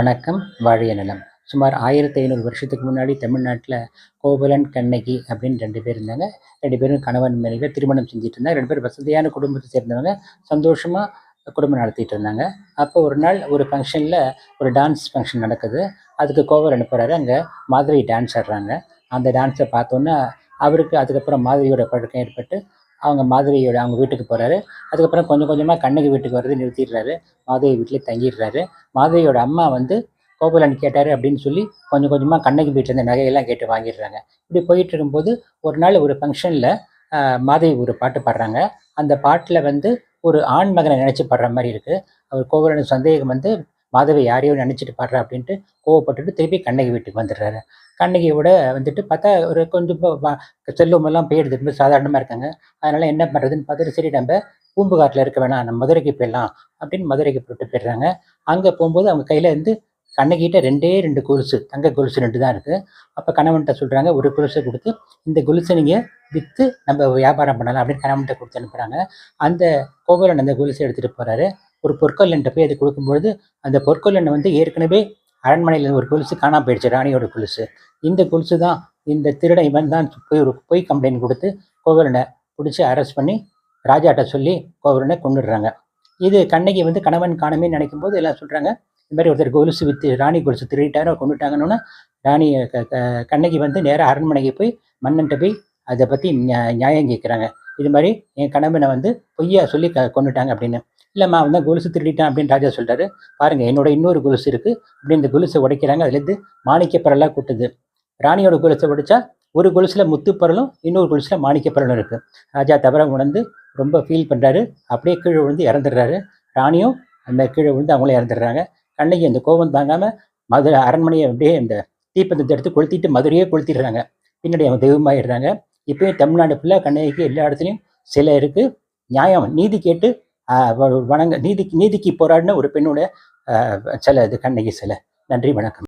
வணக்கம். வாழிய நலம். சுமார் 1500 வருஷத்துக்கு முன்னாடி தமிழ்நாட்டில் கோவலன், கண்ணகி அப்படின்னு 2 பேர் இருந்தாங்க. 2 பேரும் கணவன் மனைவி திருமணம் செஞ்சுட்டு இருந்தாங்க. 2 பேரும் வசதியான குடும்பத்தை சேர்ந்தவங்க. சந்தோஷமாக குடும்பம் நடத்திட்டு இருந்தாங்க. அப்போ ஒரு நாள் ஒரு ஃபங்க்ஷனில் ஒரு டான்ஸ் ஃபங்க்ஷன் நடக்குது. அதுக்கு கோவலன் போகிறாரு. அங்கே மாதவி டான்ஸ் ஆடுறாங்க. அந்த டான்ஸை பார்த்தோன்னே அவருக்கு அதுக்கப்புறம் மாதவியோட பழக்கம் ஏற்பட்டு அவங்க வீட்டுக்கு போகிறாரு. அதுக்கப்புறம் கொஞ்சம் கொஞ்சமாக கண்ணகி வீட்டுக்கு வரது நிறுத்திடுறாரு. மாதவி வீட்டிலே தங்கிடுறாரு. மாதவியோட அம்மா கோவலன் கேட்டார் அப்படின்னு சொல்லி கொஞ்சம் கொஞ்சமாக கண்ணகி வீட்டில் இருந்த நகையெல்லாம் கேட்டு வாங்கிடுறாங்க. இப்படி போயிட்டு இருக்கும்போது ஒரு நாள் ஒரு ஃபங்க்ஷனில் மாதவி ஒரு பாட்டு பாடுறாங்க. அந்த பாட்டில் ஒரு ஆண் மகனை நினச்சி பாடுற மாதிரி இருக்குது. அவர் கோவலனுக்கு சந்தேகம் மாதவி யாரையோ நினச்சிட்டு பாடுறா அப்படின்ட்டு கோவப்பட்டுட்டு திருப்பி கண்ணகி வீட்டுக்கு வந்துடுறாரு. கண்ணகியோட பார்த்தா ஒரு கொஞ்சம் செல்வமெல்லாம் போயிடுது, ரொம்ப சாதாரணமாக இருக்காங்க. அதனால் என்ன பண்ணுறதுன்னு பார்த்துட்டு சரி நம்ம பூம்புகாட்டில் இருக்க வேணாம், நம்ம மதுரைக்கு போயிடலாம் அப்படின்னு மதுரைக்கு போயிடுறாங்க. அங்கே போகும்போது அவங்க கையில் கண்ணகிட்ட 2 கொலுசு, தங்க கொலுசு 2 தான் இருக்குது. அப்போ கணவன்கிட்ட சொல்கிறாங்க, ஒரு கொலுசை கொடுத்து இந்த கொலுசை நீங்கள் விற்று நம்ம வியாபாரம் பண்ணலாம் அப்படின்னு கணவன்கிட்ட கொடுத்து அனுப்புகிறாங்க. அந்த கோவலன் அந்த கொலுசை எடுத்துகிட்டு போகிறாரு. ஒரு பொற்கொல்லன்ட்ட போய் அது கொடுக்கும்பொழுது அந்த பொற்கொல்லன் ஏற்கனவே அரண்மனையில் ஒரு கொலுசு காணாம போயிடுச்சு, ராணியோட கொலுசு. இந்த கொலுசு தான், இந்த திருடன் இவன் தான் ஒரு பொய் கம்ப்ளைண்ட் கொடுத்து கோவலனை பிடிச்சி அரெஸ்ட் பண்ணி ராஜாட்ட சொல்லி கோவலனை கொண்டுடுறாங்க. இது கண்ணகி கணவன் காணமே நினைக்கும் போது எல்லாம் சொல்கிறாங்க, இந்த மாதிரி ஒருத்தர் கொலுசு விற்று ராணி கொலுசு திருடிட்டாரோ கொண்டுட்டாங்கன்னு. ராணி கண்ணகி நேராக அரண்மனைக்கு போய் மன்னன்ட்ட போய் அதை பற்றி நியாயம் கேட்குறாங்க. இது மாதிரி என் கணவனை பொய்யா சொல்லி கொண்டுட்டாங்க அப்படின்னு. இல்லைம்மா அவன் தான் கொலுசு திருடிட்டான் அப்படின்னு ராஜா சொல்கிறாரு. பாருங்கள், என்னோட இன்னொரு கொலுசு இருக்குது அப்படின்னு இந்த கொலுசை உடைக்கிறாங்க. அதுலேருந்து மாணிக்கப்பரலாக கொட்டுது. ராணியோட கொலுசை உடைச்சா ஒரு கொலுசில் முத்துப்பரலும் இன்னொரு கொலுசில் மாணிக்கப்பரலும் இருக்குது. ராஜா தவிர உணர்ந்து ரொம்ப ஃபீல் பண்ணுறாரு. அப்படியே கீழே விழுந்து இறந்துடுறாரு. ராணியும் அந்த கீழே விழுந்து அவங்களே இறந்துடுறாங்க. கண்ணகி அந்த கோபம் தாங்காமல் மதுரை அரண்மனையை அப்படியே இந்த தீப்பந்தத்தை எடுத்து கொளுத்திட்டு மதுரையே கொளுத்திடுறாங்க. பின்னாடி அவங்க தெய்வமாகிடுறாங்க. இப்போயும் தமிழ்நாடு ஃபுல்லாக கண்ணகிக்கு எல்லா இடத்துலையும் சிலை இருக்குது. நியாயம் நீதி கேட்டு நீதிக்கு போராடின ஒரு பெண்ணோட சிலை இது, கண்ணகி சிலை. நன்றி, வணக்கம்.